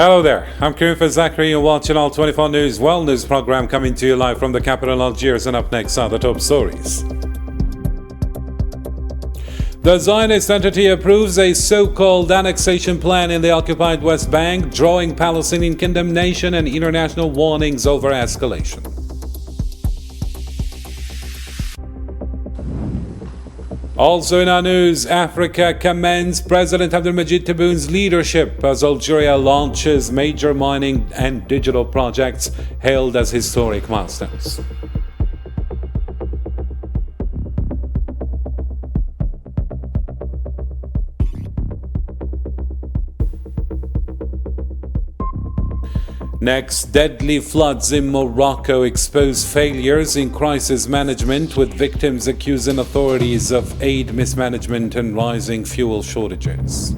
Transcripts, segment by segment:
Hello there, I'm Karim Zachary. You're watching All 24 News Wellness program coming to you live from the capital Algiers, and up next are the top stories. The Zionist entity approves a so-called annexation plan in the occupied West Bank, drawing Palestinian condemnation and international warnings over escalation. Also in our news, Africa commends President Abdelmajid Tebboun's leadership as Algeria launches major mining and digital projects hailed as historic milestones. Next, deadly floods in Morocco expose failures in crisis management, with victims accusing authorities of aid mismanagement and rising fuel shortages.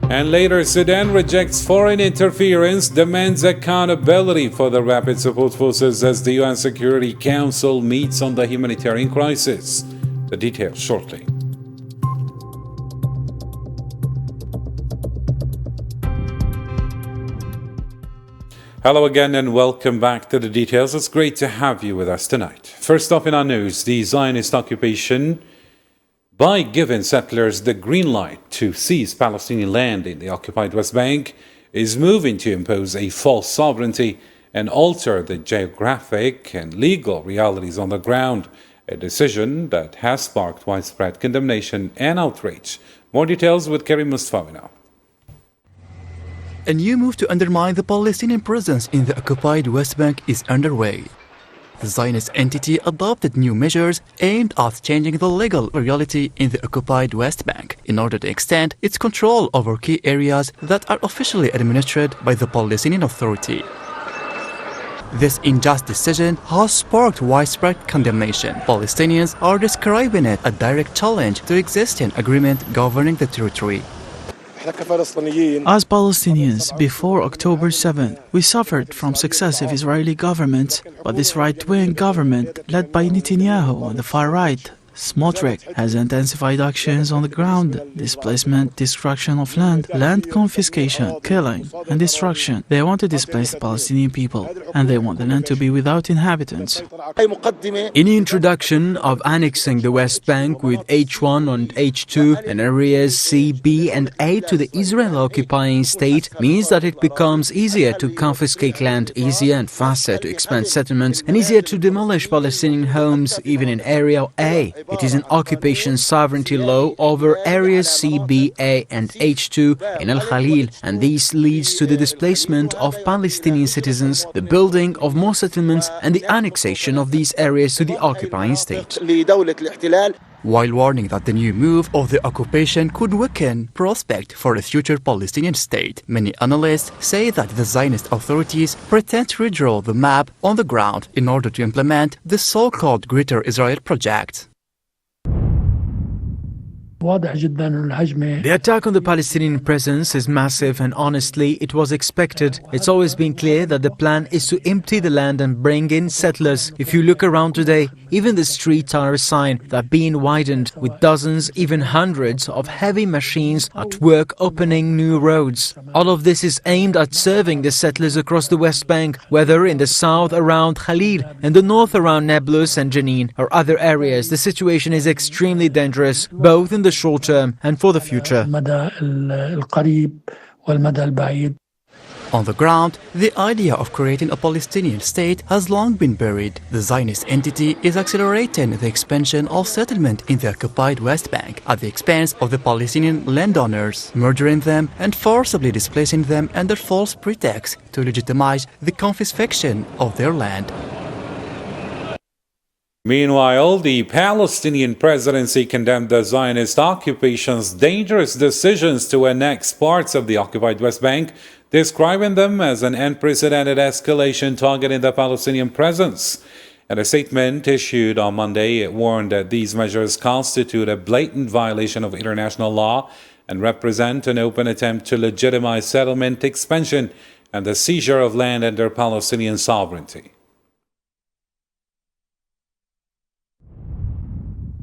And later, Sudan rejects foreign interference, demands accountability for the rapid support forces as the UN Security Council meets on the humanitarian crisis. The details shortly. Hello again and welcome back to the details. It's great to have you with us tonight. First off in our news, the Zionist occupation by giving settlers the green light to seize Palestinian land in the occupied West Bank, is moving to impose a false sovereignty and alter the geographic and legal realities on the ground, a decision that has sparked widespread condemnation and outrage. More details with Karim Mustafawi now. A new move to undermine the Palestinian presence in the occupied West Bank is underway. The Zionist entity adopted new measures aimed at changing the legal reality in the occupied West Bank in order to extend its control over key areas that are officially administered by the Palestinian Authority. This unjust decision has sparked widespread condemnation. Palestinians are describing it a direct challenge to existing agreement governing the territory. As Palestinians, before October 7th, we suffered from successive Israeli governments, but this right-wing government, led by Netanyahu on the far right, Smotrich, has intensified actions on the ground: displacement, destruction of land, land confiscation, killing, and destruction. They want to displace the Palestinian people, and they want the land to be without inhabitants. In introduction of annexing the West Bank with H1 and H2 and areas C, B and A to the Israel occupying state means that it becomes easier to confiscate land, easier and faster to expand settlements, and easier to demolish Palestinian homes even in Area A. It is an occupation sovereignty law over areas C, B, A and H2 in Al-Khalil, and this leads to the displacement of Palestinian citizens, the building of more settlements and the annexation of these areas to the occupying state. While warning that the new move of the occupation could weaken prospect for a future Palestinian state, many analysts say that the Zionist authorities pretend to redraw the map on the ground in order to implement the so-called Greater Israel project. The attack on the Palestinian presence is massive, and honestly, it was expected. It's always been clear that the plan is to empty the land and bring in settlers. If you look around today, even the streets are a sign that being widened with dozens, even hundreds of heavy machines at work opening new roads. All of this is aimed at serving the settlers across the West Bank, whether in the south around Khalil and the north around Nablus and Jenin or other areas. The situation is extremely dangerous, both in the short term and for the future. On the ground, the idea of creating a Palestinian state has long been buried. The Zionist entity is accelerating the expansion of settlement in the occupied West Bank at the expense of the Palestinian landowners, murdering them and forcibly displacing them under false pretext to legitimize the confiscation of their land. Meanwhile, the Palestinian presidency condemned the Zionist occupation's dangerous decisions to annex parts of the occupied West Bank, describing them as an unprecedented escalation targeting the Palestinian presence. In a statement issued on Monday, it warned that these measures constitute a blatant violation of international law and represent an open attempt to legitimize settlement expansion and the seizure of land under Palestinian sovereignty.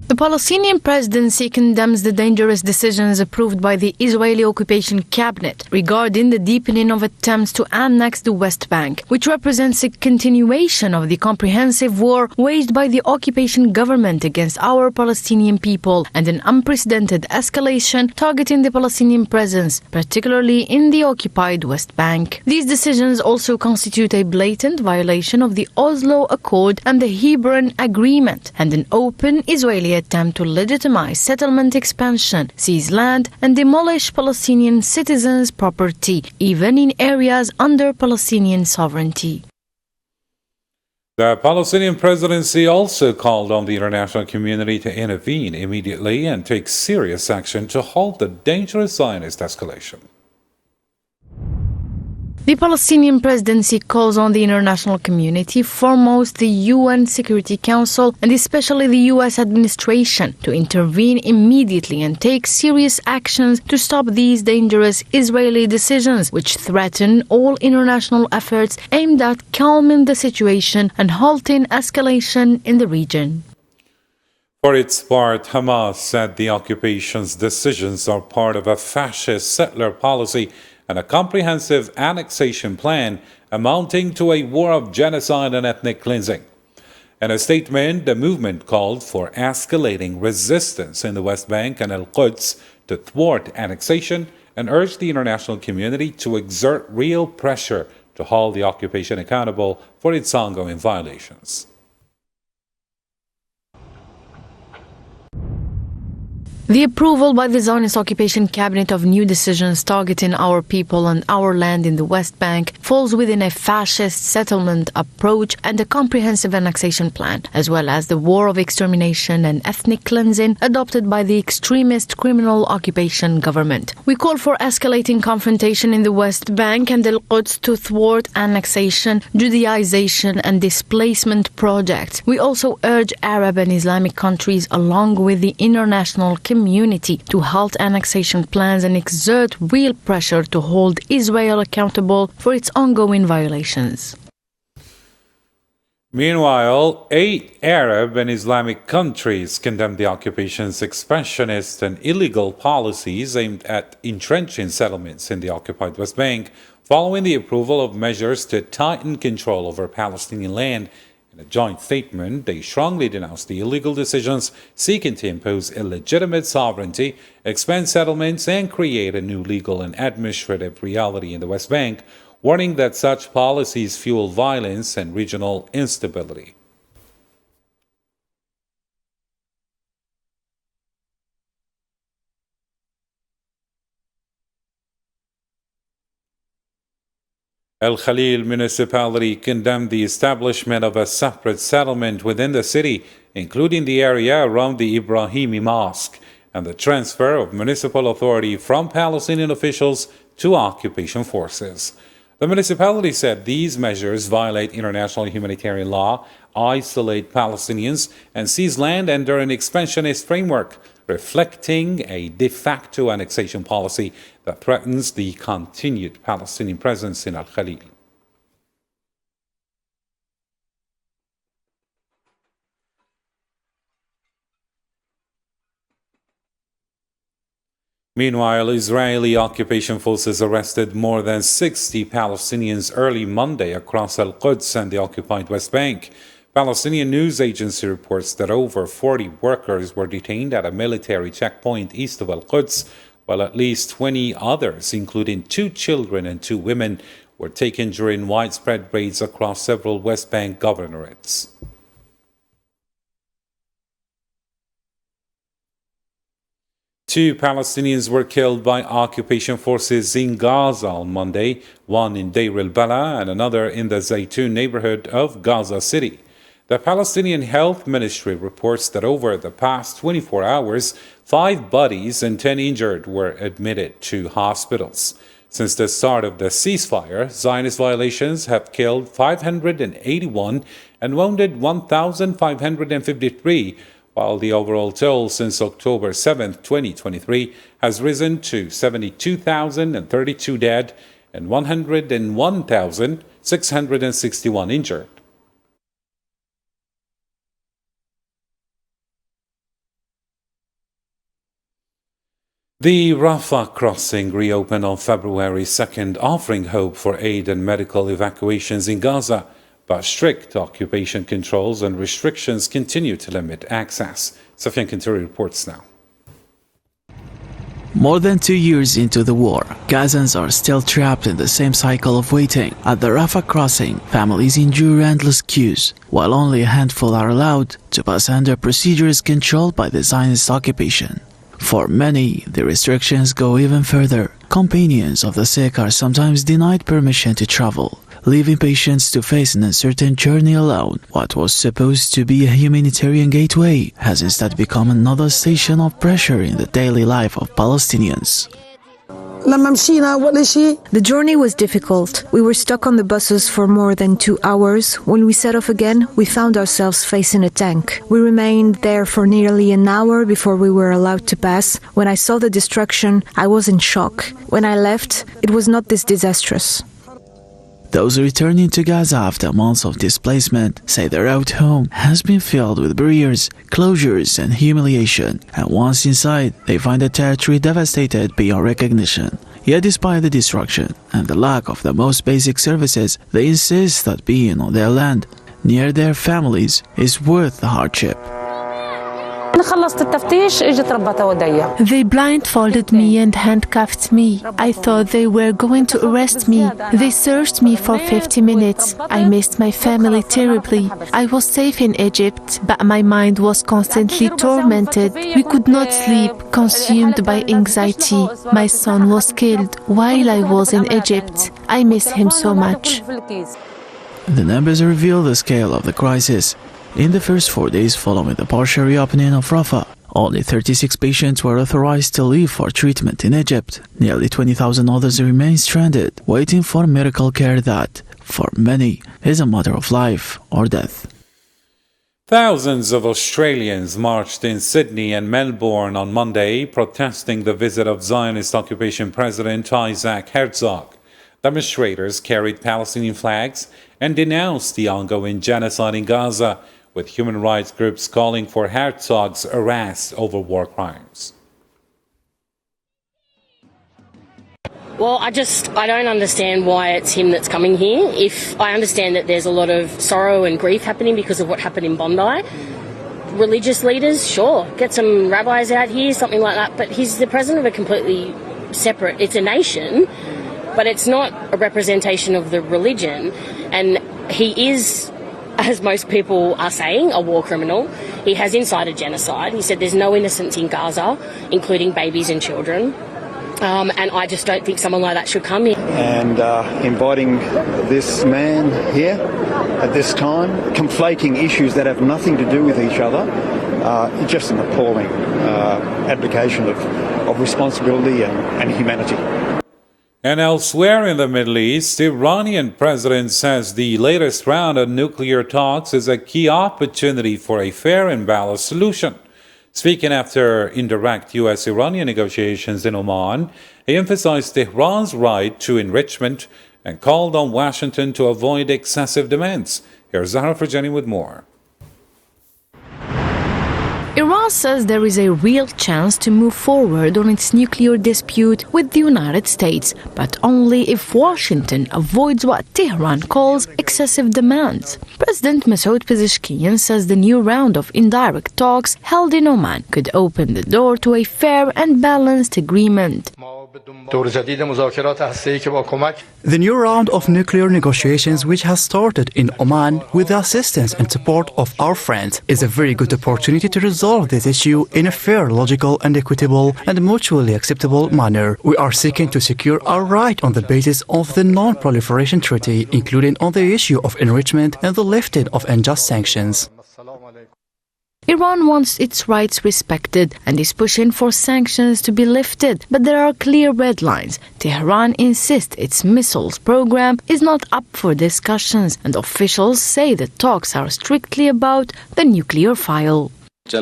The Palestinian presidency condemns the dangerous decisions approved by the Israeli occupation cabinet regarding the deepening of attempts to annex the West Bank, which represents a continuation of the comprehensive war waged by the occupation government against our Palestinian people and an unprecedented escalation targeting the Palestinian presence, particularly in the occupied West Bank. These decisions also constitute a blatant violation of the Oslo Accord and the Hebron Agreement and an open Israeli attempt to legitimize settlement expansion, seize land, and demolish Palestinian citizens' property, even in areas under Palestinian sovereignty. The Palestinian presidency also called on the international community to intervene immediately and take serious action to halt the dangerous Zionist escalation. The Palestinian presidency calls on the international community, foremost the UN Security Council and especially the US administration, to intervene immediately and take serious actions to stop these dangerous Israeli decisions which threaten all international efforts aimed at calming the situation and halting escalation in the region. For its part, Hamas said the occupation's decisions are part of a fascist settler policy and a comprehensive annexation plan amounting to a war of genocide and ethnic cleansing. In a statement, the movement called for escalating resistance in the West Bank and Al-Quds to thwart annexation and urged the international community to exert real pressure to hold the occupation accountable for its ongoing violations. The approval by the Zionist occupation cabinet of new decisions targeting our people and our land in the West Bank falls within a fascist settlement approach and a comprehensive annexation plan, as well as the war of extermination and ethnic cleansing adopted by the extremist criminal occupation government. We call for escalating confrontation in the West Bank and Al-Quds to thwart annexation, Judaization and displacement projects. We also urge Arab and Islamic countries along with the international community to halt annexation plans and exert real pressure to hold Israel accountable for its ongoing violations. Meanwhile, 8 Arab and Islamic countries condemned the occupation's expansionist and illegal policies aimed at entrenching settlements in the occupied West Bank, following the approval of measures to tighten control over Palestinian land. In a joint statement, they strongly denounced the illegal decisions seeking to impose illegitimate sovereignty, expand settlements, and create a new legal and administrative reality in the West Bank, warning that such policies fuel violence and regional instability. El Khalil municipality condemned the establishment of a separate settlement within the city, including the area around the Ibrahimi Mosque, and the transfer of municipal authority from Palestinian officials to occupation forces. The municipality said these measures violate international humanitarian law, isolate Palestinians, and seize land under an expansionist framework, reflecting a de facto annexation policy that threatens the continued Palestinian presence in Al Khalil. Meanwhile, Israeli occupation forces arrested more than 60 Palestinians early Monday across Al-Quds and the occupied West Bank. Palestinian news agency reports that over 40 workers were detained at a military checkpoint east of Al-Quds, while at least 20 others, including 2 children and 2 women, were taken during widespread raids across several West Bank governorates. Two Palestinians were killed by occupation forces in Gaza on Monday, one in Deir el-Bala and another in the Zaytun neighborhood of Gaza City. The Palestinian Health Ministry reports that over the past 24 hours, 5 bodies and 10 injured were admitted to hospitals. Since the start of the ceasefire, Zionist violations have killed 581 and wounded 1,553, while the overall toll since October 7, 2023 has risen to 72,032 dead and 101,661 injured. The Rafah crossing reopened on February 2nd, offering hope for aid and medical evacuations in Gaza, but strict occupation controls and restrictions continue to limit access. Safian Kinturi reports now. More than 2 years into the war, Gazans are still trapped in the same cycle of waiting. At the Rafah crossing, families endure endless queues, while only a handful are allowed to pass under procedures controlled by the Zionist occupation. For many, the restrictions go even further. Companions of the sick are sometimes denied permission to travel, leaving patients to face an uncertain journey alone. What was supposed to be a humanitarian gateway has instead become another station of pressure in the daily life of Palestinians. The journey was difficult. We were stuck on the buses for more than 2 hours. When we set off again, we found ourselves facing a tank. We remained there for nearly an hour before we were allowed to pass. When I saw the destruction, I was in shock. When I left, it was not this disastrous. Those returning to Gaza after months of displacement say their road home has been filled with barriers, closures and humiliation, and once inside, they find the territory devastated beyond recognition. Yet despite the destruction and the lack of the most basic services, they insist that being on their land, near their families, is worth the hardship. They blindfolded me and handcuffed me. I thought they were going to arrest me. They searched me for 50 minutes. I missed my family terribly. I was safe in Egypt, but my mind was constantly tormented. We could not sleep, consumed by anxiety. My son was killed while I was in Egypt. I miss him so much. The numbers reveal the scale of the crisis. In the first 4 days following the partial reopening of Rafah, only 36 patients were authorized to leave for treatment in Egypt. Nearly 20,000 others remain stranded, waiting for medical care that, for many, is a matter of life or death. Thousands of Australians marched in Sydney and Melbourne on Monday, protesting the visit of Zionist occupation President Isaac Herzog. Demonstrators carried Palestinian flags and denounced the ongoing genocide in Gaza, with human rights groups calling for Herzog's arrest over war crimes. Well, I don't understand why it's him that's coming here. If I understand that there's a lot of sorrow and grief happening because of what happened in Bondi. Religious leaders, sure, get some rabbis out here, something like that, but he's the president of a completely separate, it's a nation, but it's not a representation of the religion, and he is, as most people are saying, a war criminal. He has incited genocide. He said there's no innocents in Gaza, including babies and children. And I just don't think someone like that should come here. And inviting this man here at this time, conflating issues that have nothing to do with each other, just an appalling abdication of responsibility and humanity. And elsewhere in the Middle East, the Iranian president says the latest round of nuclear talks is a key opportunity for a fair and balanced solution. Speaking after indirect U.S.-Iranian negotiations in Oman, he emphasized Tehran's right to enrichment and called on Washington to avoid excessive demands. Here's Zahra Farjani with more. Iran says there is a real chance to move forward on its nuclear dispute with the United States, but only if Washington avoids what Tehran calls excessive demands. President Masoud Pezeshkian says the new round of indirect talks held in Oman could open the door to a fair and balanced agreement. The new round of nuclear negotiations, which has started in Oman with the assistance and support of our friends, is a very good opportunity to resolve this issue in a fair, logical and equitable and mutually acceptable manner. We are seeking to secure our right on the basis of the Non-Proliferation Treaty, including on the issue of enrichment and the lifting of unjust sanctions. Iran wants its rights respected and is pushing for sanctions to be lifted, but there are clear red lines. Tehran insists its missiles program is not up for discussions, and officials say the talks are strictly about the nuclear file. I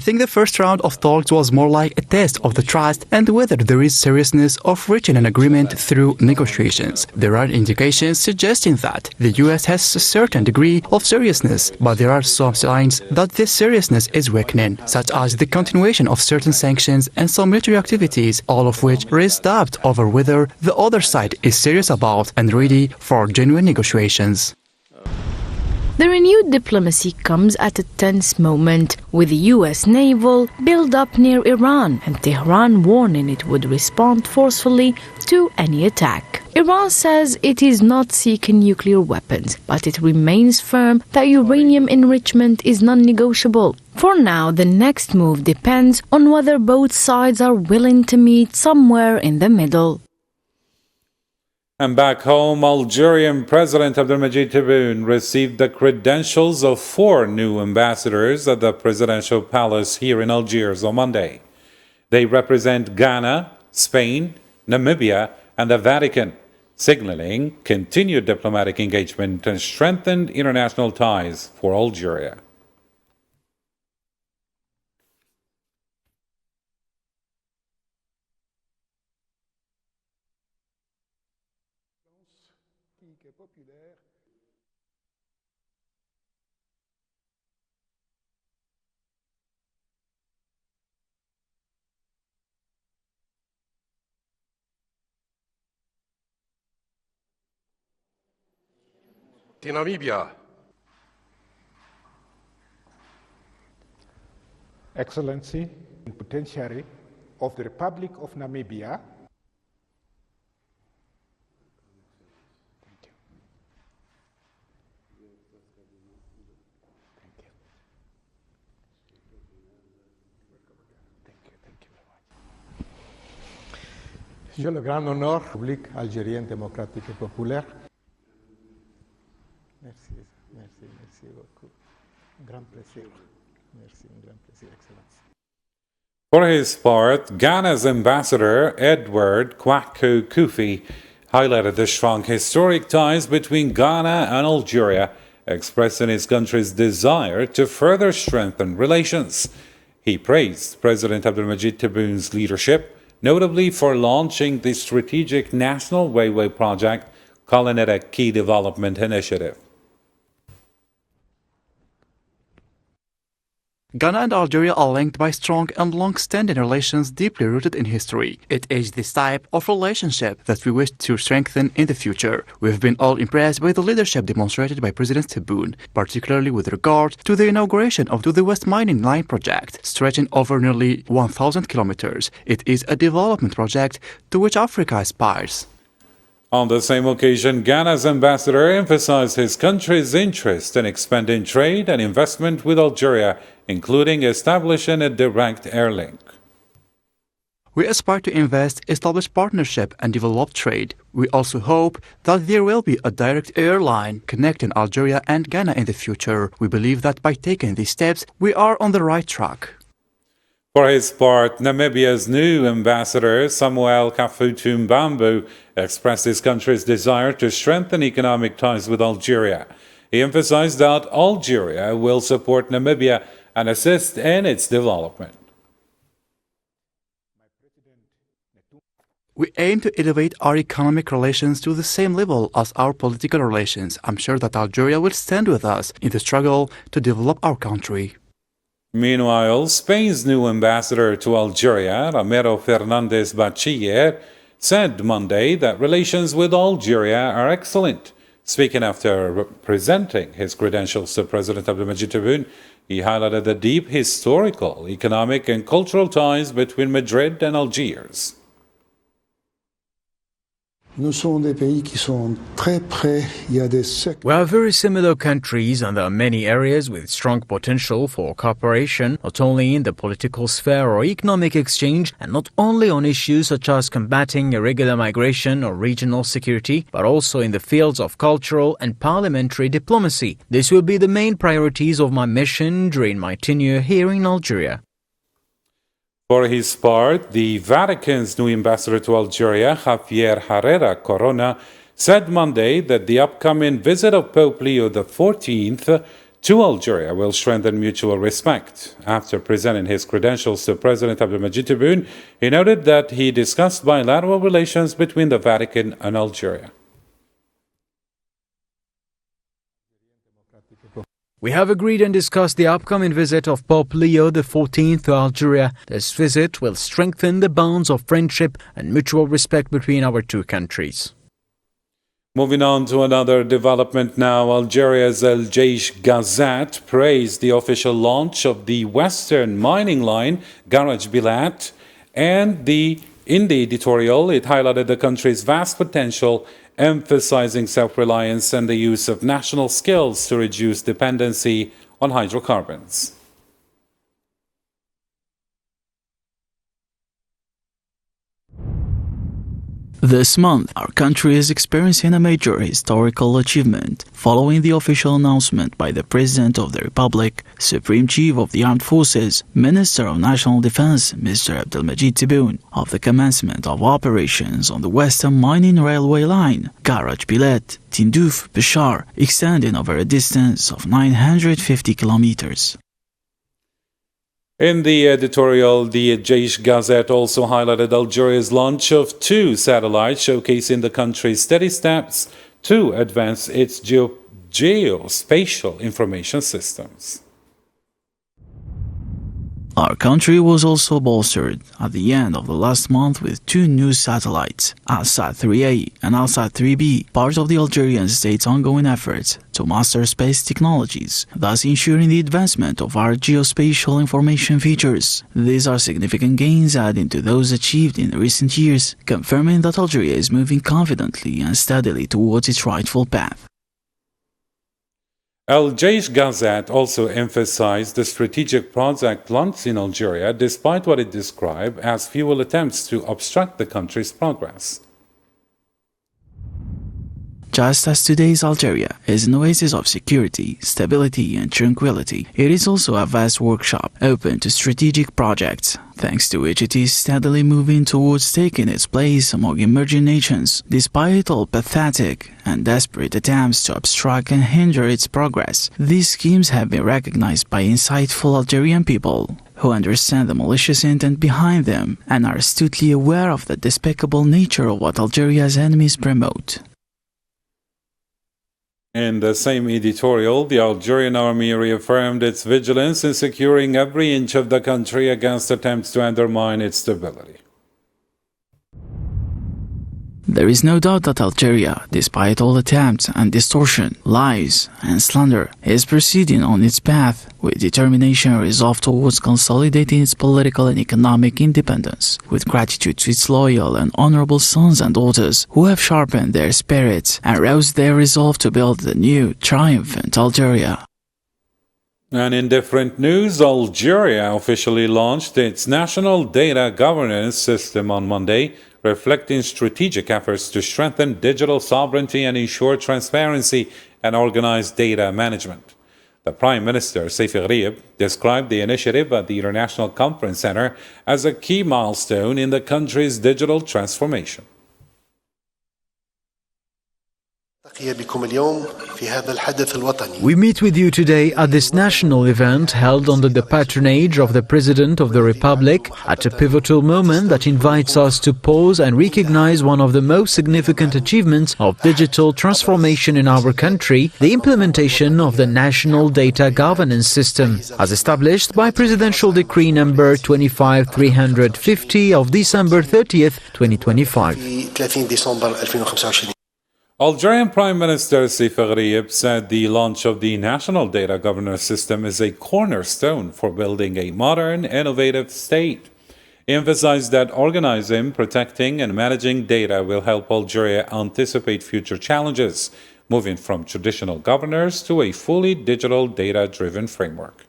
think the first round of talks was more like a test of the trust and whether there is seriousness of reaching an agreement through negotiations. There are indications suggesting that the US has a certain degree of seriousness, but there are some signs that this seriousness is weakening, such as the continuation of certain sanctions and some military activities, all of which raise doubt over whether the other side is serious about and ready for genuine negotiations. The renewed diplomacy comes at a tense moment, with the US naval build-up near Iran and Tehran warning it would respond forcefully to any attack. Iran says it is not seeking nuclear weapons, but it remains firm that uranium enrichment is non-negotiable. For now, the next move depends on whether both sides are willing to meet somewhere in the middle. And back home, Algerian President Abdelmadjid Tebboune received the credentials of 4 new ambassadors at the presidential palace here in Algiers on Monday. They represent Ghana, Spain, Namibia, and the Vatican, signaling continued diplomatic engagement and strengthened international ties for Algeria. Namibia. Excellency and Potentiary of the Republic of Namibia. J'ai le grand honneur, République algérienne démocratique et populaire. Merci, merci, merci beaucoup. Grand plaisir. Merci, un grand plaisir, Excellency. For his part, Ghana's ambassador, Edward Kwaku Kufi, highlighted the strong historic ties between Ghana and Algeria, expressing his country's desire to further strengthen relations. He praised President Abdelmadjid Tebboune's leadership, notably for launching the strategic National Railway Project, calling it a key development initiative. Ghana and Algeria are linked by strong and long-standing relations deeply rooted in history. It is this type of relationship that we wish to strengthen in the future. We've been all impressed by the leadership demonstrated by President Tebboune, particularly with regard to the inauguration of the West Mining Line project, stretching over nearly 1,000 kilometers. It is a development project to which Africa aspires. On the same occasion, Ghana's ambassador emphasized his country's interest in expanding trade and investment with Algeria, including establishing a direct air link. We aspire to invest, establish partnership, and develop trade. We also hope that there will be a direct airline connecting Algeria and Ghana in the future. We believe that by taking these steps, we are on the right track. For his part, Namibia's new ambassador, Samuel Kafutu Mbambu, expressed his country's desire to strengthen economic ties with Algeria. He emphasized that Algeria will support Namibia and assist in its development. We aim to elevate our economic relations to the same level as our political relations. I'm sure that Algeria will stand with us in the struggle to develop our country. Meanwhile, Spain's new ambassador to Algeria, Ramiro Fernandez Bachiller, said Monday that relations with Algeria are excellent. Speaking after presenting his credentials to President Abdelmadjid Tebboune, he highlighted the deep historical, economic, and cultural ties between Madrid and Algiers. We are very similar countries, and there are many areas with strong potential for cooperation, not only in the political sphere or economic exchange, and not only on issues such as combating irregular migration or regional security, but also in the fields of cultural and parliamentary diplomacy. This will be the main priorities of my mission during my tenure here in Algeria. For his part, the Vatican's new ambassador to Algeria, Javier Herrera Corona, said Monday that the upcoming visit of Pope Leo XIV to Algeria will strengthen mutual respect. After presenting his credentials to President Abdelmadjid Tebboune, he noted that he discussed bilateral relations between the Vatican and Algeria. We have agreed and discussed the upcoming visit of Pope Leo XIV to Algeria. This visit will strengthen the bonds of friendship and mutual respect between our two countries. Moving on to another development now, Algeria's El Jaish Gazette praised the official launch of the Western mining line, Garaj Bilat, and in the editorial, it highlighted the country's vast potential, emphasizing self-reliance and the use of national skills to reduce dependency on hydrocarbons. This month, our country is experiencing a major historical achievement following the official announcement by the President of the Republic, Supreme Chief of the Armed Forces, Minister of National Defense, Mr. Abdelmadjid Tebboune, of the commencement of operations on the Western Mining Railway Line, Garaj Bilat, Tindouf, Bishar, extending over a distance of 950 kilometers. In the editorial, the Jaish Gazette also highlighted Algeria's launch of 2 satellites, showcasing the country's steady steps to advance its geospatial information systems. Our country was also bolstered at the end of the last month with 2 new satellites, Alsat-3A and Alsat-3B, part of the Algerian state's ongoing efforts to master space technologies, thus ensuring the advancement of our geospatial information features. These are significant gains adding to those achieved in recent years, confirming that Algeria is moving confidently and steadily towards its rightful path. El Jaish Gazette also emphasized the strategic project launched in Algeria despite what it described as feeble attempts to obstruct the country's progress. Just as today's Algeria is an oasis of security, stability and tranquility, it is also a vast workshop open to strategic projects, thanks to which it is steadily moving towards taking its place among emerging nations, despite all pathetic and desperate attempts to obstruct and hinder its progress. These schemes have been recognized by insightful Algerian people, who understand the malicious intent behind them and are astutely aware of the despicable nature of what Algeria's enemies promote. In the same editorial, the Algerian army reaffirmed its vigilance in securing every inch of the country against attempts to undermine its stability. There is no doubt that Algeria, despite all attempts and distortion, lies and slander, is proceeding on its path with determination and resolve towards consolidating its political and economic independence, with gratitude to its loyal and honorable sons and daughters who have sharpened their spirits and roused their resolve to build the new, triumphant Algeria. And in different news, Algeria officially launched its national data governance system on Monday, reflecting strategic efforts to strengthen digital sovereignty and ensure transparency and organized data management. The Prime Minister, Seif described the initiative at the International Conference Center as a key milestone in the country's digital transformation. We meet with you today at this national event held under the patronage of the President of the Republic at a pivotal moment that invites us to pause and recognize one of the most significant achievements of digital transformation in our country, the implementation of the National Data Governance System, as established by Presidential Decree number 25350 of December 30th, 2025. Algerian Prime Minister Seif said the launch of the National Data Governance System is a cornerstone for building a modern, innovative state. He emphasized that organizing, protecting, and managing data will help Algeria anticipate future challenges, moving from traditional governance to a fully digital data-driven framework.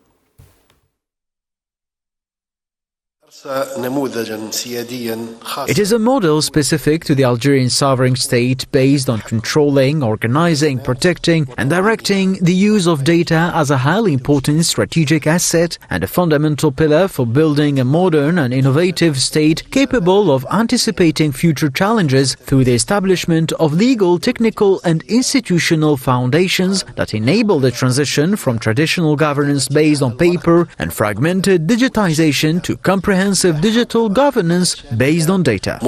It is a model specific to the Algerian sovereign state based on controlling, organizing, protecting and directing the use of data as a highly important strategic asset and a fundamental pillar for building a modern and innovative state capable of anticipating future challenges through the establishment of legal, technical and institutional foundations that enable the transition from traditional governance based on paper and fragmented digitization to comprehensive digital governance based on data.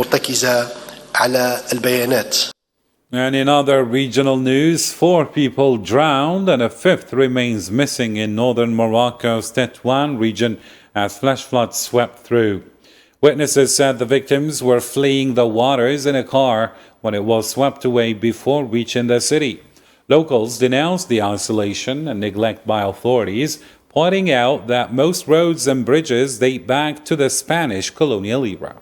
And in other regional news, 4 people drowned and a 5th remains missing in northern Morocco's Tétouan region as flash floods swept through. Witnesses said the victims were fleeing the waters in a car when it was swept away before reaching the city. Locals denounced the isolation and neglect by authorities, pointing out that most roads and bridges date back to the Spanish colonial era.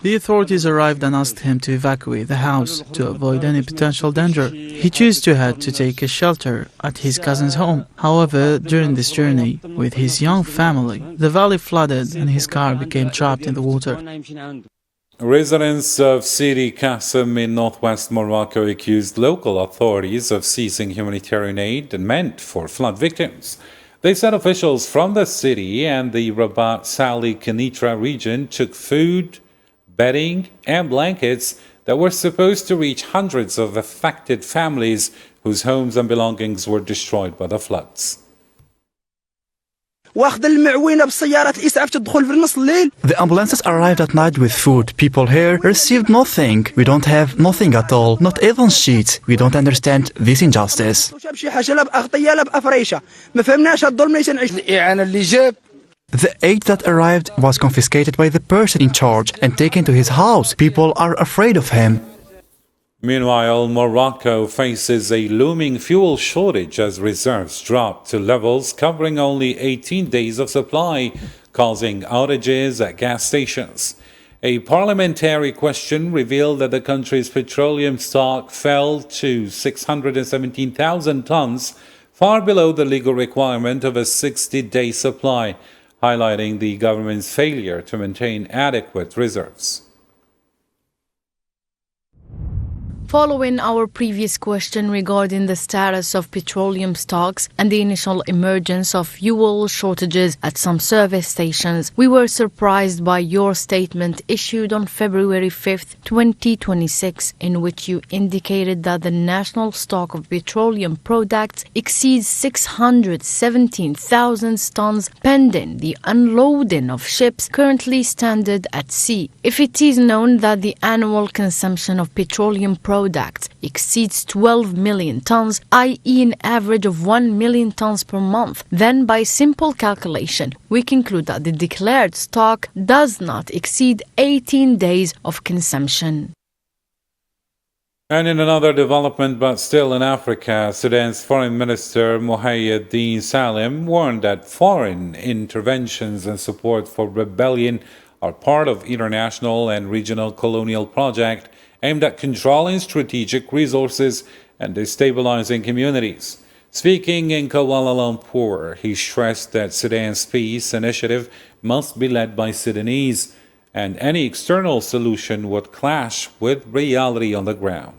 The authorities arrived and asked him to evacuate the house to avoid any potential danger. He chose to head to take a shelter at his cousin's home. However, during this journey with his young family, the valley flooded and his car became trapped in the water. Residents of Sidi Qasim in northwest Morocco accused local authorities of seizing humanitarian aid meant for flood victims. They said officials from the city and the Rabat Sali Kenitra region took food, bedding, and blankets that were supposed to reach hundreds of affected families whose homes and belongings were destroyed by the floods. The ambulances arrived at night with food. People here received nothing. We don't have nothing at all, not even sheets. We don't understand this injustice. The aid that arrived was confiscated by the person in charge and taken to his house. People are afraid of him. Meanwhile, Morocco faces a looming fuel shortage as reserves drop to levels covering only 18 days of supply, causing outages at gas stations. A parliamentary question revealed that the country's petroleum stock fell to 617,000 tons, far below the legal requirement of a 60-day supply, highlighting the government's failure to maintain adequate reserves. Following our previous question regarding the status of petroleum stocks and the initial emergence of fuel shortages at some service stations, we were surprised by your statement issued on February 5th, 2026, in which you indicated that the national stock of petroleum products exceeds 617,000 tons pending the unloading of ships currently stranded at sea. If it is known that the annual consumption of petroleum products exceeds 12 million tons, i.e. an average of 1 million tons per month, then by simple calculation, we conclude that the declared stock does not exceed 18 days of consumption. And in another development, but still in Africa, Sudan's Foreign Minister Mohayyed Salim warned that foreign interventions and support for rebellion are part of international and regional colonial project aimed at controlling strategic resources and destabilizing communities. Speaking in Kuala Lumpur, he stressed that Sudan's peace initiative must be led by Sudanese, and any external solution would clash with reality on the ground.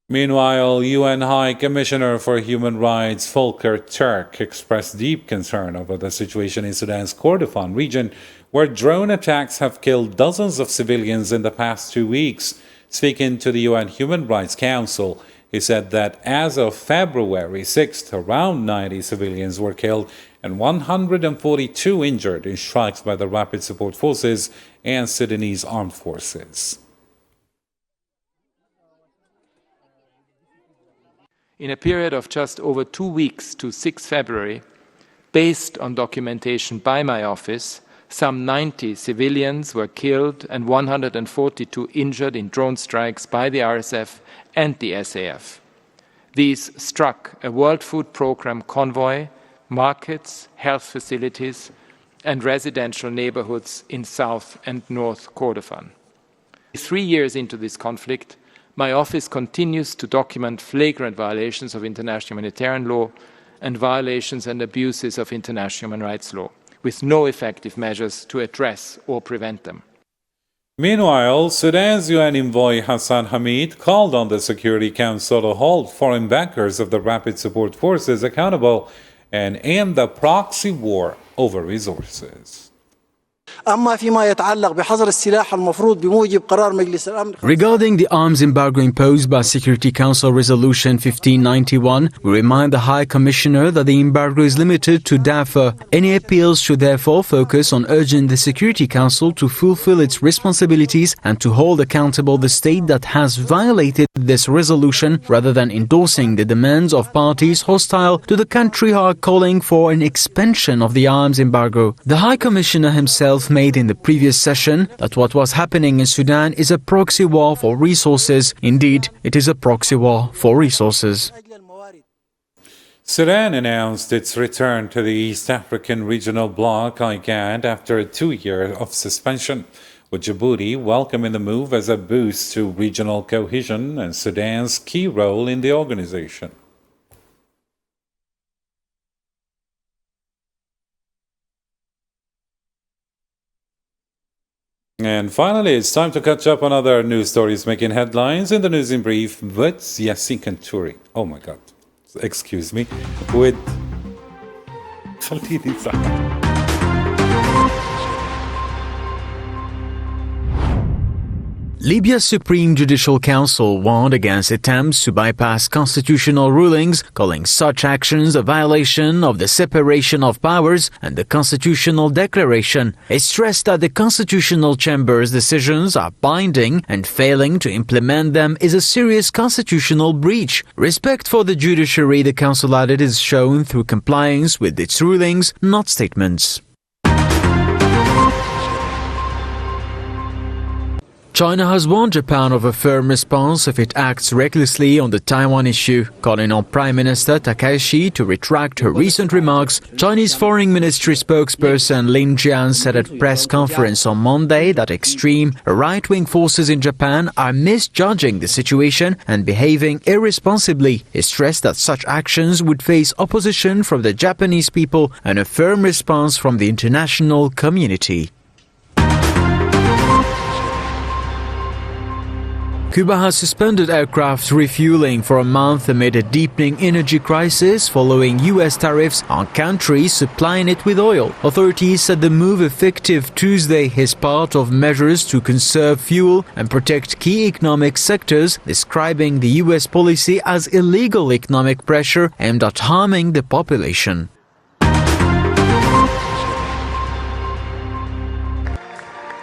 Meanwhile, UN High Commissioner for Human Rights Volker Turk expressed deep concern over the situation in Sudan's Kordofan region, where drone attacks have killed dozens of civilians in the past 2 weeks. Speaking to the UN Human Rights Council, he said that as of February 6th, around 90 civilians were killed and 142 injured in strikes by the Rapid Support Forces and Sudanese armed forces. In a period of just over 2 weeks to 6 February, based on documentation by my office, some 90 civilians were killed and 142 injured in drone strikes by the RSF and the SAF. These struck a World Food Programme convoy, markets, health facilities, and residential neighborhoods in South and North Kordofan. 3 years into this conflict, my office continues to document flagrant violations of international humanitarian law and violations and abuses of international human rights law, with no effective measures to address or prevent them. Meanwhile, Sudan's UN envoy Hassan Hamid called on the Security Council to hold foreign backers of the Rapid Support Forces accountable and end the proxy war over resources. Regarding the arms embargo imposed by Security Council Resolution 1591, we remind the High Commissioner that the embargo is limited to Darfur. Any appeals should therefore focus on urging the Security Council to fulfill its responsibilities and to hold accountable the state that has violated this resolution, rather than endorsing the demands of parties hostile to the country who are calling for an expansion of the arms embargo. The High Commissioner himself made in the previous session that what was happening in Sudan is a proxy war for resources. Indeed, it is a proxy war for resources. Sudan announced its return to the East African Regional Bloc, IGAD, after a 2-year of suspension, with Djibouti welcoming the move as a boost to regional cohesion and Sudan's key role in the organization. And finally, it's time to catch up on other news stories making headlines in the news in brief with Yassine Kanturi. Oh my God. Excuse me. With Libya's Supreme Judicial Council warned against attempts to bypass constitutional rulings, calling such actions a violation of the separation of powers and the Constitutional Declaration. It stressed that the Constitutional Chamber's decisions are binding and failing to implement them is a serious constitutional breach. Respect for the judiciary, the Council added, is shown through compliance with its rulings, not statements. China has warned Japan of a firm response if it acts recklessly on the Taiwan issue, calling on Prime Minister Takaishi to retract her recent remarks. Chinese Foreign Ministry spokesperson Lin Jian said at a press conference on Monday that extreme right-wing forces in Japan are misjudging the situation and behaving irresponsibly. He stressed that such actions would face opposition from the Japanese people and a firm response from the international community. Cuba has suspended aircraft refueling for a month amid a deepening energy crisis following U.S. tariffs on countries supplying it with oil. Authorities said the move, effective Tuesday, is part of measures to conserve fuel and protect key economic sectors, describing the U.S. policy as illegal economic pressure aimed at harming the population.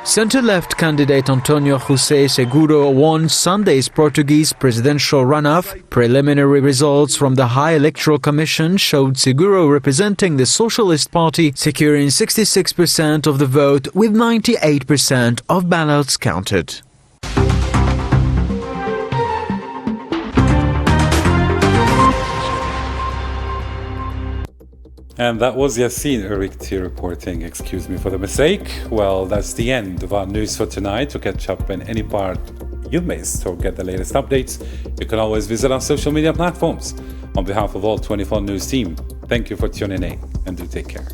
Centre-left candidate António José Seguro won Sunday's Portuguese presidential runoff. Preliminary results from the High Electoral Commission showed Seguro representing the Socialist Party, securing 66% of the vote with 98% of ballots counted. And that was Yassine Erikti reporting. Excuse me for the mistake. Well, that's the end of our news for tonight. To catch up in any part you missed or get the latest updates, you can always visit our social media platforms. On behalf of all 24 News team, thank you for tuning in and do take care.